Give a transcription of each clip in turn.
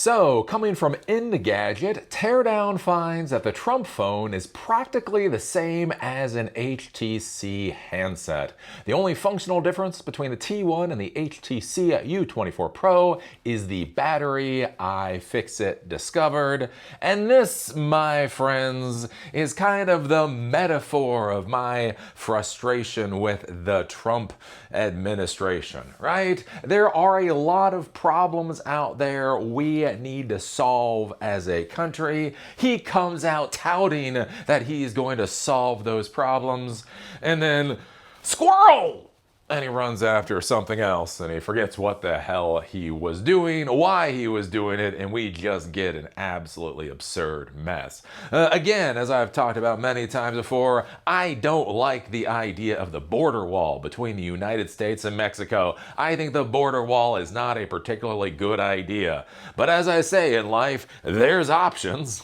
So, coming from Engadget, Teardown finds that the Trump phone is practically the same as an HTC handset. The only functional difference between the T1 and the HTC U24 Pro is the battery. iFixit discovered. And this, my friends, is kind of the metaphor of my frustration with the Trump administration, right? There are a lot of problems out there we need to solve as a country. He comes out touting that he's going to solve those problems, and then squirrel! And he runs after something else, and he forgets what the hell he was doing, why he was doing it, and we just get an absolutely absurd mess. Again, as I've talked about many times before, I don't like the idea of the border wall between the United States and Mexico. I think the border wall is not a particularly good idea. But as I say in life, there's options.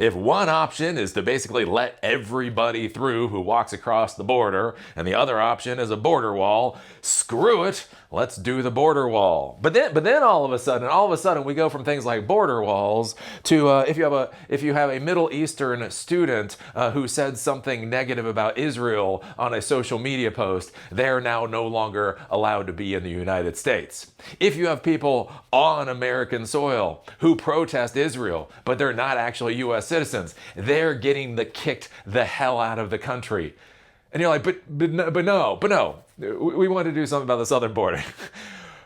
If one option is to basically let everybody through who walks across the border, and the other option is a border wall, screw it, let's do the border wall. But then all of a sudden we go from things like border walls to if you have a Middle Eastern student who said something negative about Israel on a social media post, they're now no longer allowed to be in the United States. If you have people on American soil who protest Israel, but they're not actually U.S. citizens, they're getting kicked the hell out of the country. And you're like, but no, we want to do something about the southern border.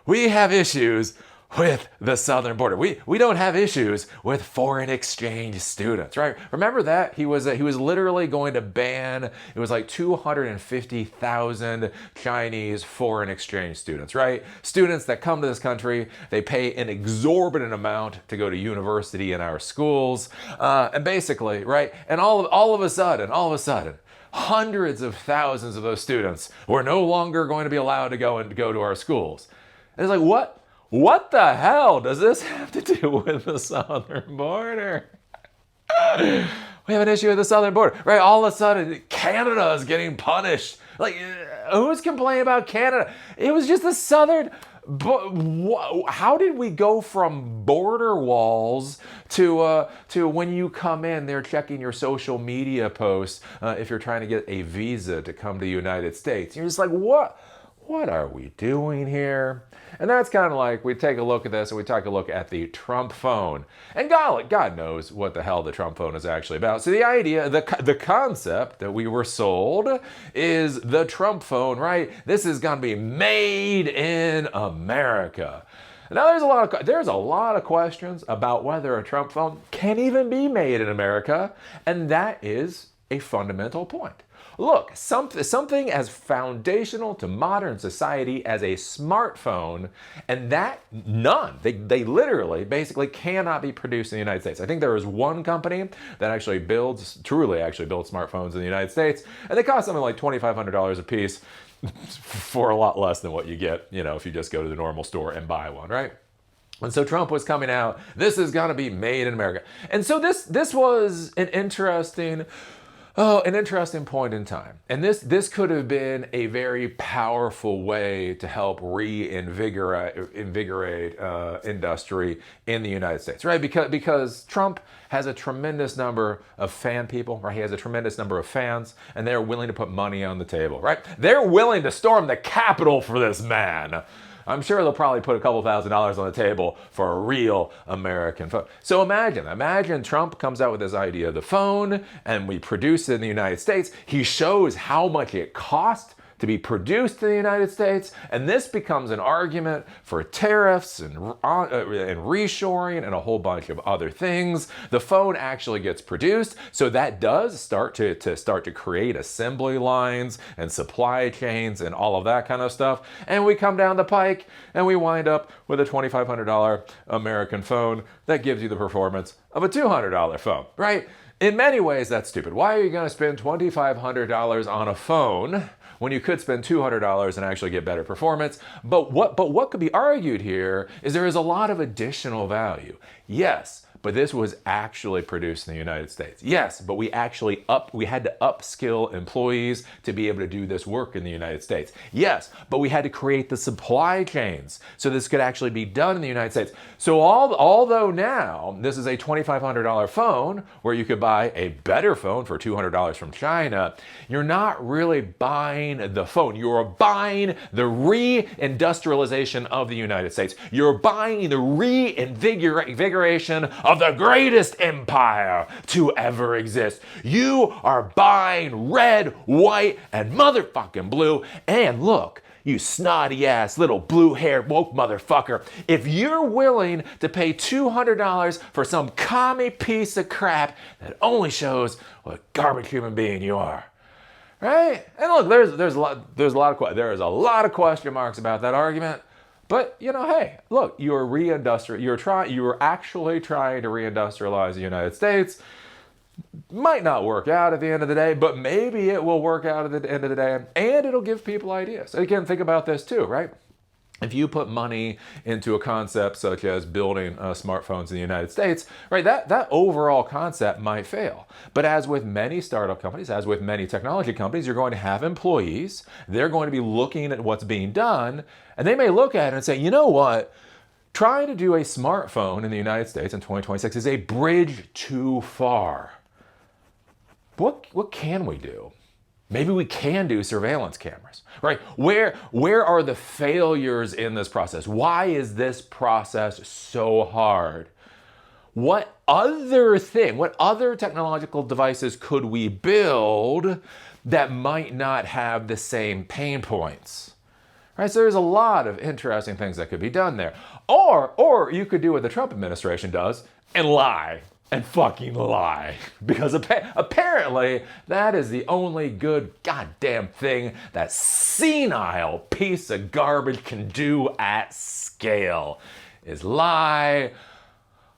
We have issues with the southern border. We don't have issues with foreign exchange students, right? Remember that? He was literally going to ban, it was like 250,000 Chinese foreign exchange students, right? Students that come to this country, they pay an exorbitant amount to go to university in our schools, and basically, right? And all of a sudden, hundreds of thousands of those students were no longer going to be allowed to go to our schools. And it's like, what the hell does this have to do with the southern border? We have an issue with the southern border, right? All of a sudden, Canada is getting punished. Like, who's complaining about Canada? It was just the southern. How did we go from border walls to when you come in, they're checking your social media posts if you're trying to get a visa to come to the United States? You're just like, what are we doing here? And that's kind of like, we take a look at this and we take a look at the Trump phone. And God knows what the hell the Trump phone is actually about. So the idea, the concept that we were sold is the Trump phone, right? This is going to be made in America. Now there's a lot of questions about whether a Trump phone can even be made in America. And that is a fundamental point. Look, something as foundational to modern society as a smartphone, and that they literally basically cannot be produced in the United States. I think there is one company that truly builds smartphones in the United States, and they cost something like $2,500 a piece for a lot less than what you get, if you just go to the normal store and buy one, right? And so Trump was coming out, this is gonna be made in America. And so this was an interesting point in time. And this could have been a very powerful way to help reinvigorate industry in the United States, right? Because Trump has a tremendous number of fan people, right? He has a tremendous number of fans, and they're willing to put money on the table, right? They're willing to storm the Capitol for this man. I'm sure they'll probably put a couple $1,000s on the table for a real American phone. So imagine Trump comes out with this idea of the phone, and we produce it in the United States. He shows how much it costs to be produced in the United States, and this becomes an argument for tariffs and reshoring and a whole bunch of other things. The phone actually gets produced, so that does start to create assembly lines and supply chains and all of that kind of stuff. And we come down the pike and we wind up with a $2,500 American phone that gives you the performance of a $200 phone, right? In many ways, that's stupid. Why are you going to spend $2,500 on a phone when you could spend $200 and actually get better performance? But what could be argued here is there is a lot of additional value. Yes, but this was actually produced in the United States. Yes, but we had to upskill employees to be able to do this work in the United States. Yes, but we had to create the supply chains so this could actually be done in the United States. So although now this is a $2,500 phone where you could buy a better phone for $200 from China, you're not really buying the phone. You're buying the reindustrialization of the United States. You're buying the reinvigoration of the greatest empire to ever exist. You are buying red, white, and motherfucking blue. And look, you snotty ass little blue-haired woke motherfucker, if you're willing to pay $200 for some commie piece of crap that only shows what a garbage human being you are, right? And look, there's a lot of question marks about that argument. But, hey, look, you're actually trying to reindustrialize the United States. Might not work out at the end of the day, but maybe it will work out at the end of the day, and it'll give people ideas. Again, think about this too, right? If you put money into a concept such as building smartphones in the United States, right, that overall concept might fail. But as with many startup companies, as with many technology companies, you're going to have employees. They're going to be looking at what's being done, and they may look at it and say, you know what? Trying to do a smartphone in the United States in 2026 is a bridge too far. What can we do? Maybe we can do surveillance cameras, right? Where are the failures in this process? Why is this process so hard? What other technological devices could we build that might not have the same pain points? Right, so there's a lot of interesting things that could be done there. Or you could do what the Trump administration does and lie. And fucking lie. Because apparently that is the only good goddamn thing that senile piece of garbage can do at scale, is lie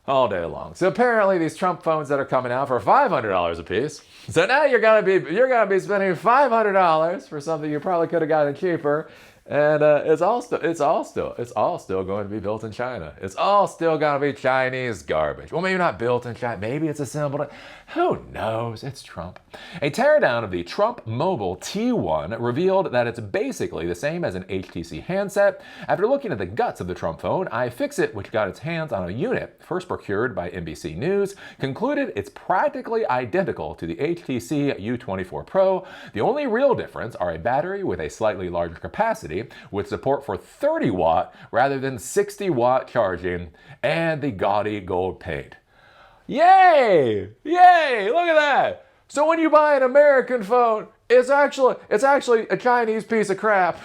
all day long. So apparently these Trump phones that are coming out for $500 a piece. So now you're gonna be spending $500 for something you probably could have gotten cheaper. And it's all still going to be built in China. It's all still going to be Chinese garbage. Well, maybe not built in China. Maybe it's assembled. Who knows? It's Trump. A teardown of the Trump Mobile T1 revealed that it's basically the same as an HTC handset. After looking at the guts of the Trump phone, iFixit, which got its hands on a unit first procured by NBC News, concluded it's practically identical to the HTC U24 Pro. The only real difference are a battery with a slightly larger capacity, with support for 30 watt rather than 60 watt charging, and the gaudy gold paint. Yay! Yay! Look at that! So when you buy an American phone, it's actually a Chinese piece of crap.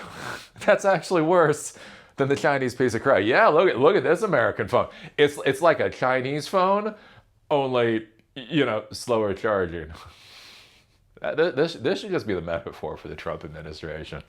That's actually worse than the Chinese piece of crap. Yeah, look at this American phone. It's like a Chinese phone, only, slower charging. This should just be the metaphor for the Trump administration.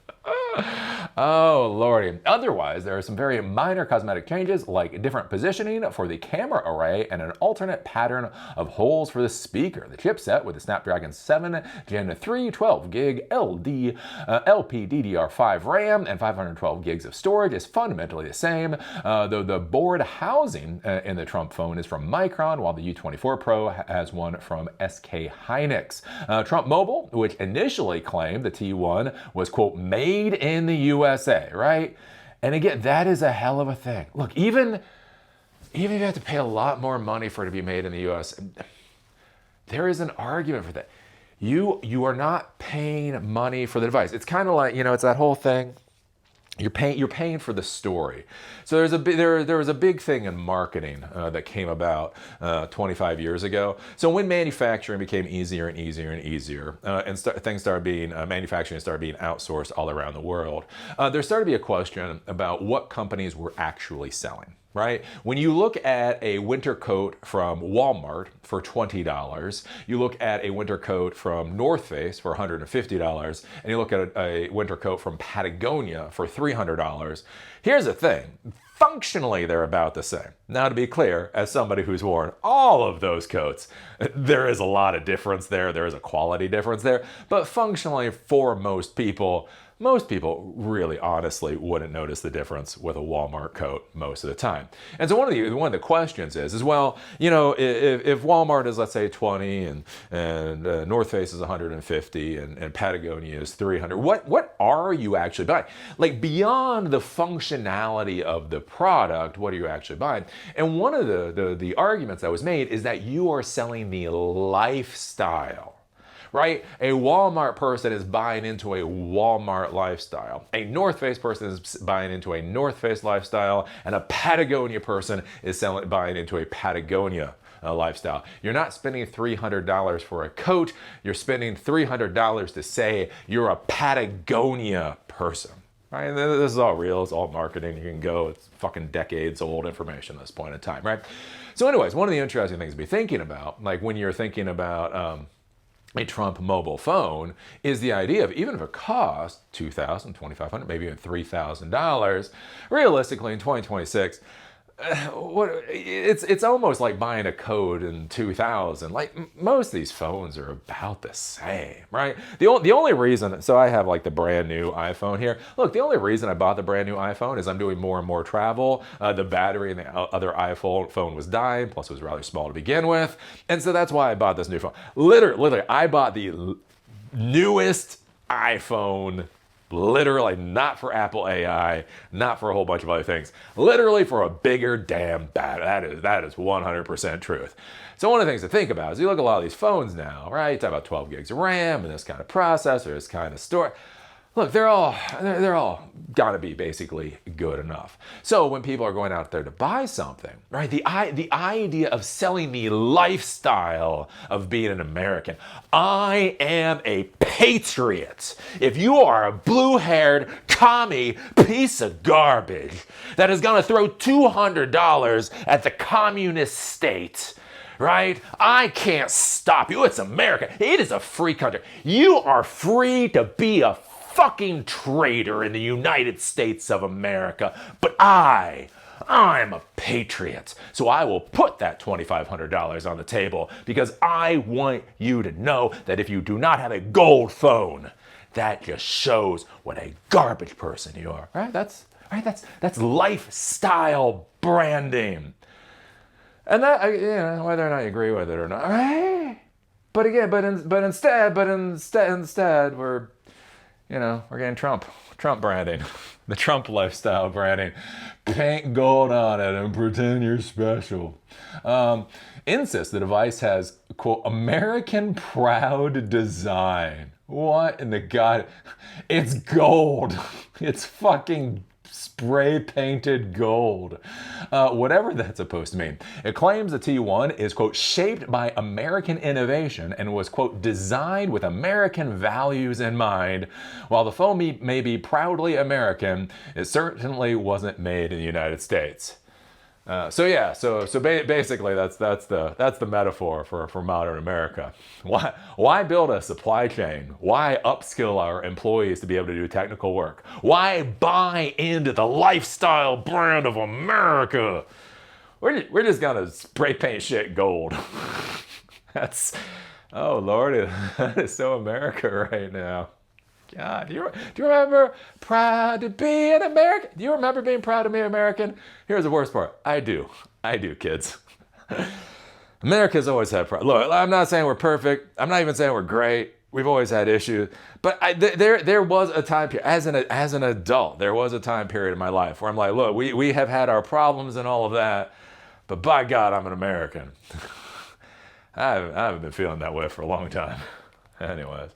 Oh, lordy. Otherwise, there are some very minor cosmetic changes, like different positioning for the camera array and an alternate pattern of holes for the speaker. The chipset with the Snapdragon 7 Gen 3 12 gig LPDDR5 RAM and 512 gigs of storage is fundamentally the same, though the board housing in the Trump phone is from Micron, while the U24 Pro has one from SK Hynix. Trump Mobile, which initially claimed the T1 was, quote, made in the USA, right? And again, that is a hell of a thing. Look, even if you have to pay a lot more money for it to be made in the US, there is an argument for that. You are not paying money for the device. It's kind of like, it's that whole thing. You're paying for the story. So there was a big thing in marketing that came about 25 years ago. So when manufacturing became easier and easier and easier, manufacturing started being outsourced all around the world, there started to be a question about what companies were actually selling. Right? When you look at a winter coat from Walmart for $20, you look at a winter coat from North Face for $150, and you look at a winter coat from Patagonia for $300. Here's the thing. Functionally, they're about the same. Now, to be clear, as somebody who's worn all of those coats, there is a lot of difference there. There is a quality difference there. But functionally, for most people, most people really honestly wouldn't notice the difference with a Walmart coat most of the time. And so one of the questions is well, you know, if Walmart is, let's say, 20 and North Face is 150 and Patagonia is 300, what are you actually buying? Like, beyond the functionality of the product, what are you actually buying? And one of the arguments that was made is that you are selling the lifestyle. Right? A Walmart person is buying into a Walmart lifestyle. A North Face person is buying into a North Face lifestyle, and a Patagonia person is buying into a Patagonia lifestyle. You're not spending $300 for a coat. You're spending $300 to say you're a Patagonia person. Right? This is all real. It's all marketing. You can go. It's fucking decades old information at this point in time, right? So anyways, one of the interesting things to be thinking about, like when you're thinking about a Trump mobile phone, is the idea of, even if it costs $2,000, $2,500, maybe even $3,000, realistically in 2026, it's almost like buying a code in 2000. Like, most of these phones are about the same, right? The only reason, so I have like the brand new iPhone here. Look, the only reason I bought the brand new iPhone is I'm doing more and more travel. The battery in the other iPhone was dying, plus it was rather small to begin with, and so that's why I bought this new phone. Literally, I bought the newest iPhone. Literally, not for Apple AI, not for a whole bunch of other things. Literally for a bigger damn battery. That is 100% truth. So one of the things to think about is you look at a lot of these phones now, right? You talk about 12 gigs of RAM and this kind of processor, this kind of storage. Look, they're all gotta be basically good enough. So when people are going out there to buy something, right, the idea of selling the lifestyle of being an American, I am a patriot. If you are a blue-haired commie piece of garbage that is gonna throw $200 at the communist state, right? I can't stop you. It's America. It is a free country. You are free to be a fucking traitor in the United States of America, but I'm a patriot, so I will put that $2,500 on the table because I want you to know that if you do not have a gold phone, that just shows what a garbage person you are. Right? That's lifestyle branding, and that, you know, whether or not you agree with it or not, right? But again, instead, we're getting Trump branding, the Trump lifestyle branding. Paint gold on it and pretend you're special. Insist the device has, quote, American proud design. What in the God? It's gold. It's fucking spray painted gold. Whatever that's supposed to mean. It claims the T1 is, quote, shaped by American innovation and was, quote, designed with American values in mind. While the phone may be proudly American, it certainly wasn't made in the United States. So basically that's the metaphor for modern America. Why build a supply chain? Why upskill our employees to be able to do technical work? Why buy into the lifestyle brand of America? We're just gonna spray paint shit gold. Oh Lord, that is so America right now. God, do you remember proud to be an American? Do you remember being proud to be American? Here's the worst part. I do, kids. America's always had pride. Look, I'm not saying we're perfect. I'm not even saying we're great. We've always had issues. But there was a time period, as an adult, there was a time period in my life where I'm like, look, we have had our problems and all of that, but by God, I'm an American. I haven't been feeling that way for a long time. Anyways.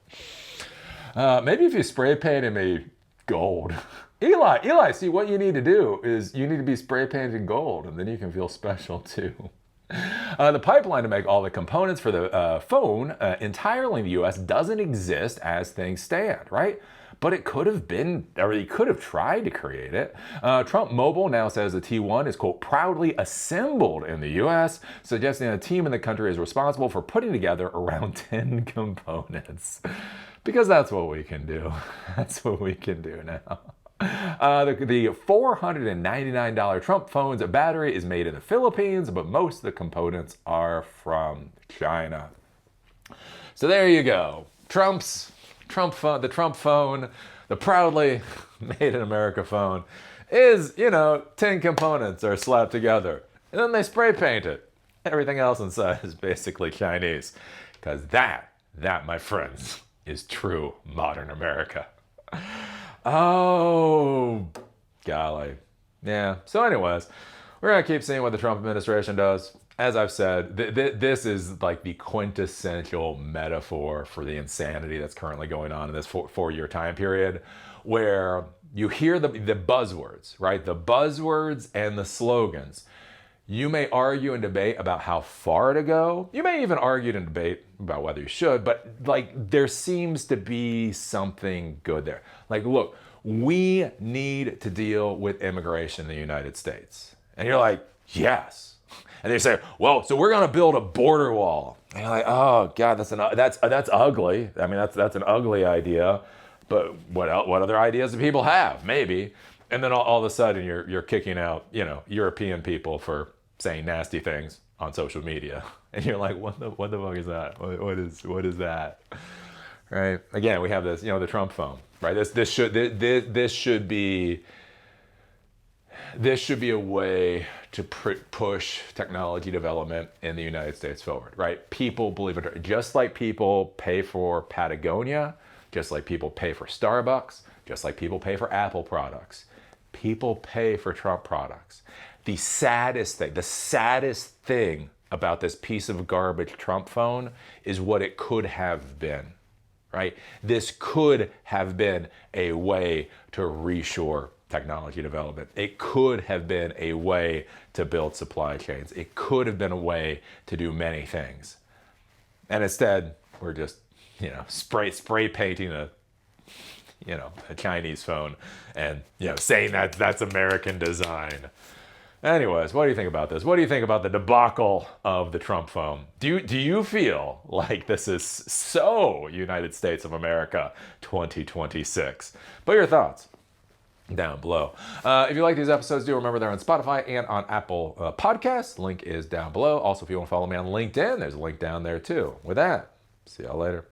Maybe if you spray painted me gold. Eli, see, what you need to do is you need to be spray painted gold, and then you can feel special too. The pipeline to make all the components for the phone entirely in the US doesn't exist as things stand, right? But it could have been, or he could have tried to create it. Trump Mobile now says the T1 is, quote, proudly assembled in the US, suggesting a team in the country is responsible for putting together around 10 components. Because that's what we can do. That's what we can do now. The $499 Trump phone's battery is made in the Philippines, but most of the components are from China. So there you go. The Trump phone, The proudly made in America phone is, 10 components are slapped together. And then they spray paint it. Everything else inside is basically Chinese. Because that, my friends, is true modern America. Oh, golly. Yeah. So anyways, we're going to keep seeing what the Trump administration does. As I've said, this is like the quintessential metaphor for the insanity that's currently going on in this four-year time period, where you hear the buzzwords, right? The buzzwords and the slogans. You may argue and debate about how far to go. You may even argue and debate about whether you should, but like there seems to be something good there. Like, look, we need to deal with immigration in the United States. And you're like, yes. And they say, well, so we're going to build a border wall. And you're like, oh God, that's ugly. I mean, that's an ugly idea. But what other ideas do people have? Maybe. And then all of a sudden you're kicking out, European people for saying nasty things on social media. And you're like, what the fuck is that? What is that? Right? Again, we have this, the Trump phone, right? This should be a way to push technology development in the United States forward, right? People believe it, just like people pay for Patagonia, just like people pay for Starbucks, just like people pay for Apple products. People pay for Trump products. The saddest thing about this piece of garbage Trump phone is what it could have been, right? This could have been a way to reshore technology development. It could have been a way to build supply chains. It could have been a way to do many things. And instead, we're just, spray painting a Chinese phone and, saying that that's American design. Anyways, what do you think about this? What do you think about the debacle of the Trump phone? Do you feel like this is so United States of America 2026? Put your thoughts down below. If you like these episodes, do remember they're on Spotify and on Apple Podcasts. Link is down below. Also, if you want to follow me on LinkedIn, there's a link down there too. With that, see y'all later.